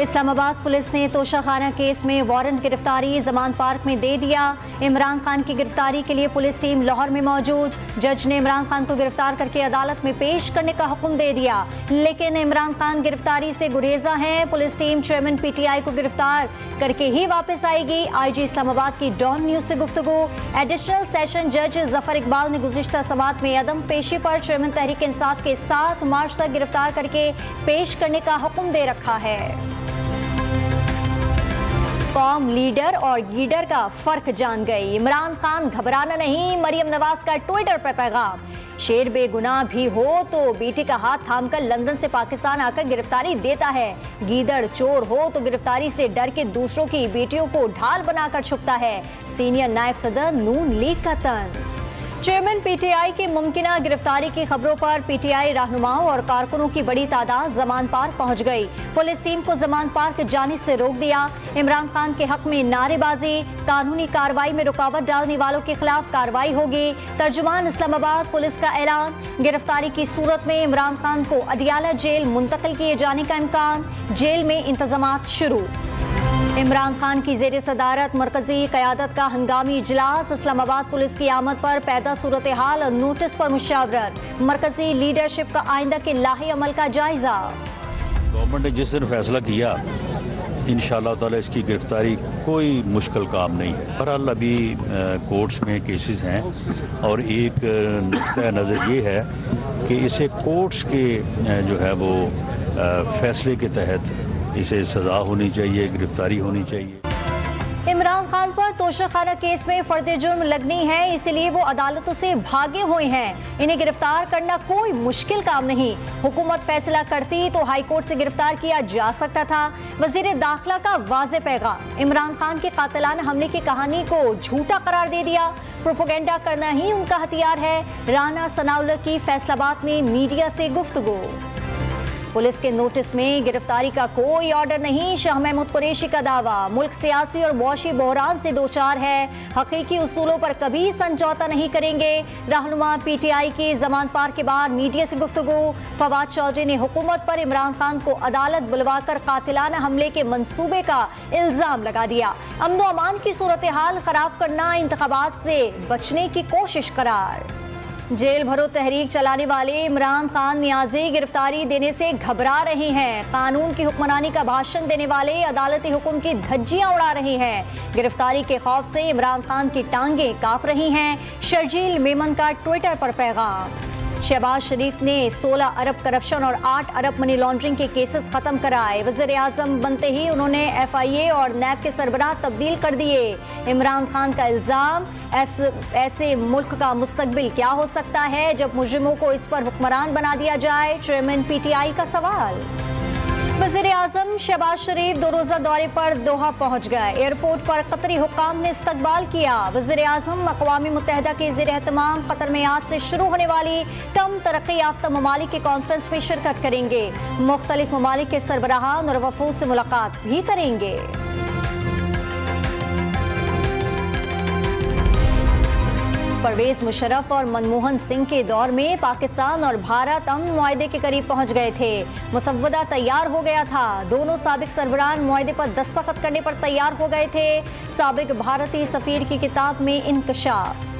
اسلام آباد पुलिस ने तोशाखाना केस में वारंट गिरफ्तारी जमान पार्क में दे दिया। इमरान खान की गिरफ्तारी के लिए पुलिस टीम लाहौर में मौजूद। जज ने इमरान खान को गिरफ्तार करके अदालत में पेश करने का हुक्म दे दिया, लेकिन इमरान खान गिरफ्तारी से गुरेजा हैं। पुलिस टीम चेयरमैन पीटीआई को गिरफ्तार करके ही वापस आएगी। आईजी इस्लामाबाद की डॉन न्यूज से गुफ्तगू। एडिशनल सेशन जज जफर इकबाल ने गुज़िश्ता समात में अदम पेशी पर चेयरमैन तहरीक इंसाफ के 7 मार्च तक गिरफ्तार करके पेश करने का हुक्म दे रखा है। कौम लीडर और लीडर का फर्क जान गई। इमरान खान घबराना नहीं, मरियम नवाज का ट्विटर पर पैगाम। शेर बेगुनाह भी हो तो बेटी का हाथ थामकर लंदन से पाकिस्तान आकर गिरफ्तारी देता है। गीदड़ चोर हो तो गिरफ्तारी से डर के दूसरों की बेटियों को ढाल बनाकर छुपता है। सीनियर नायब सदर नून लीग का तंज। चेयरमैन पीटीआई की मुमकिना गिरफ्तारी की खबरों पर पीटीआई रहनुमाओं और कारकुनों की बड़ी तादाद जमान पार्क पहुंच गई। पुलिस टीम को जमान पार्क जाने से रोक दिया। इमरान खान के हक में नारेबाजी, कानूनी कार्रवाई में रुकावट डालने वालों के खिलाफ कार्रवाई होगी। तर्जुमान इस्लामाबाद पुलिस का ऐलान। गिरफ्तारी की सूरत में इमरान खान को अडियाला जेल मुंतकिल किए जाने का इम्कान। जेल में इंतजामात शुरू। इमरान खान की ज़ेर सदारत मरकजी क़यादत का हंगामी इजलास। इस्लामाबाद पुलिस की आमद पर पैदा सूरत हाल और नोटिस पर मुशावरत। मरकजी लीडरशिप का आइंदा के लाही अमल का जायजा। गवर्नमेंट ने जिस दिन फैसला किया इंशाअल्लाह ताला इसकी गिरफ्तारी कोई मुश्किल काम नहीं है। बहरहाल अभी कोर्ट्स में केसेस हैं और एक नुक्ता नज़र ये है कि इसे कोर्ट्स के जो है वो फैसले के तहत इसे सजा होनी चाहिए, गिरफ्तारी होनी चाहिए। इमरान खान पर तोशाखाना केस में फर्द जुर्म लगनी है, इसलिए वो अदालतों से भागे हुए हैं। इन्हें गिरफ्तार करना कोई मुश्किल काम नहीं। हुकूमत फैसला करती तो हाई कोर्ट से गिरफ्तार किया जा सकता था। वजीर दाखिला का वाज़े पैगाम। इमरान खान के कातिलाना हमले की कहानी को झूठा करार दे दिया। प्रोपेगेंडा करना ही उनका हथियार है। राना सनाउल्लाह की फैसलाबाद में मीडिया से गुफ्तगू। पुलिस के नोटिस में गिरफ्तारी का कोई ऑर्डर नहीं। शाह महमूद कुरैशी का दावा। मुल्क सियासी और मुआशी बहरान से दो चार है। हकीकी उसूलों पर कभी समझौता नहीं करेंगे। रहनुमा पीटीआई की जमान पार्क के बाद मीडिया से गुफ्तगू। फवाद चौधरी ने हुकूमत पर इमरान खान को अदालत बुलवाकर कातिलाना हमले के मंसूबे का इल्जाम लगा दिया। अमन व अमान की सूरत हाल खराब करना इंतखाबात से बचने की कोशिश करार। जेल भरो तहरीक चलाने वाले इमरान खान नियाजी गिरफ्तारी देने से घबरा रहे हैं। कानून की हुक्मरानी का भाषण देने वाले अदालती हुक्म की धज्जियां उड़ा रहे हैं। गिरफ्तारी के खौफ से इमरान खान की टांगें कांप रही हैं। शर्जील मेमन का ट्विटर पर पैगाम। शहबाज शरीफ ने 16 अरब करप्शन और 8 अरब मनी लॉन्ड्रिंग के केसेस खत्म कराए। वज़ीर आज़म बनते ही उन्होंने FIA और नैब के सरबराह तब्दील कर दिए। इमरान खान का इल्जाम। ऐसे मुल्क का मुस्तकबिल क्या हो सकता है जब मुजरिमों को इस पर हुक्मरान बना दिया जाए। चेयरमैन पीटीआई का सवाल। वज़ीर आज़म शहबाज शरीफ 2 रोज़ा दौरे पर दोहा पहुंच गए। एयरपोर्ट पर कतरी हुक्काम ने इस्तकबाल किया। वज़ीर आज़म अक़वाम मुत्तहिदा के ज़ेर एहतमाम कतर में आज से शुरू होने वाली कम तरक्की याफ्ता ममालिक की कॉन्फ्रेंस में शिरकत करेंगे। मुख्तलिफ ममालिक के सरबराहान और वफूद से मुलाकात भी करेंगे। परवेज मुशर्रफ और मनमोहन सिंह के दौर में पाकिस्तान और भारत अमन मुआहदे के करीब पहुंच गए थे। मुसव्वदा तैयार हो गया था। दोनों साबिक सरबराहान मुआहदे पर दस्तखत करने पर तैयार हो गए थे। साबिक भारतीय सफीर की किताब में इंकशाफ।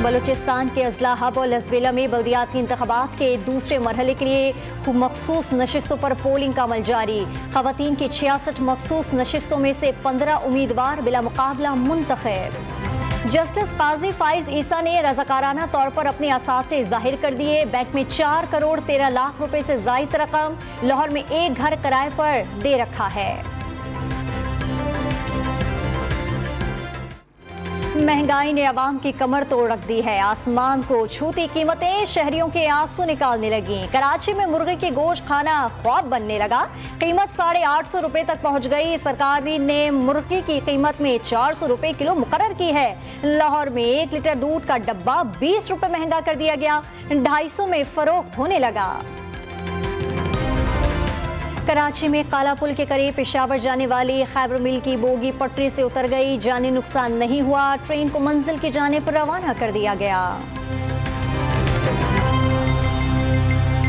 बलूचिस्तान के अजला हब और लसबेला में बल्दियाती इंतखाबात के दूसरे मरहले के लिए मखसूस नशिस्तों पर पोलिंग का अमल जारी। खवातीन की 66 मखसूस नशिस्तों में से 15 उम्मीदवार बिला मुकाबला मुंतखब। जस्टिस काजी फाइज ईसा ने रजाकाराना तौर पर अपने असासे जाहिर कर दिए। बैंक में 4 करोड़ 13 लाख रुपए से जायद रकम लाहौर में एक घर किराए पर दे रखा है। महंगाई ने आवाम की कमर तोड़ रख दी है। आसमान को छूती कीमतें शहरियों के आंसू निकालने लगी। कराची में मुर्गे के गोश्त खाना ख्वाब बनने लगा। कीमत 850 रुपए तक पहुंच गई। सरकार ने मुर्गी की कीमत में 400 रुपए किलो मुकर्रर की है। लाहौर में 1 लीटर दूध का डब्बा 20 रुपए महंगा कर दिया गया। 250 में फरोख्त होने लगा। कराची में काला पुल के करीब पेशावर जाने वाली खैबर मिल की बोगी पटरी से उतर गई। जानी नुकसान नहीं हुआ। ट्रेन को मंजिल की जानिब रवाना कर दिया गया।